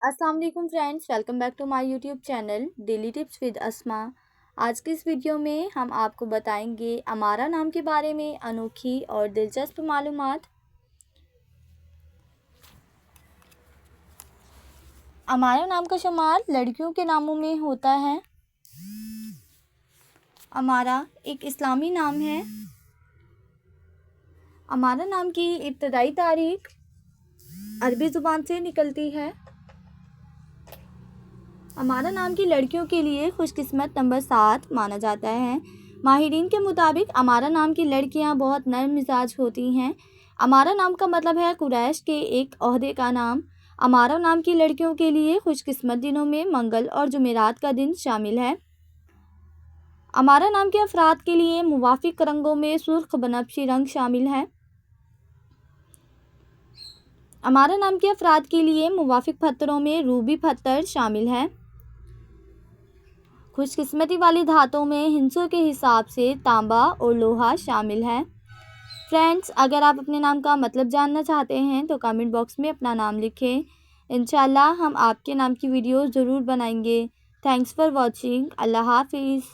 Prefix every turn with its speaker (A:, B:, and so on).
A: अस्सलाम वालेकुम friends, welcome back to my YouTube channel daily tips with Asma. आज की इस वीडियो में हम आपको बताएंगे अमारा नाम के बारे में अनोखी और दिलचस्प मालूमात। अमारा नाम का शुमार लड़कियों के नामों में होता है। अमारा एक इस्लामी नाम है। अमारा नाम की इब्तदाई तारीख अरबी ज़ुबान से निकलती है। अमारा नाम की लड़कियों के लिए खुशकिस्मत नंबर 7 माना जाता है। माहिरीन के मुताबिक अमारा नाम की लड़कियां बहुत नर्म मिजाज होती हैं। अमारा नाम का मतलब है कुरैश के एक ओहदे का नाम। अमारा नाम की लड़कियों के लिए खुशकिस्मत दिनों में मंगल और जुमेरात का दिन शामिल है। अमारा नाम के अफराद के लिए मुवाफिक रंगों में सुर्ख बनफशी रंग शामिल है। अमारा नाम के अफराद के लिए मुवाफिक पत्थरों में रूबी पत्थर शामिल है। खुशकिस्मती वाली धातों में हिंसों के हिसाब से तांबा और लोहा शामिल है। फ्रेंड्स, अगर आप अपने नाम का मतलब जानना चाहते हैं तो कमेंट बॉक्स में अपना नाम लिखें। इंशाल्लाह हम आपके नाम की वीडियो ज़रूर बनाएंगे। Thanks for watching. अल्लाह हाफिज़।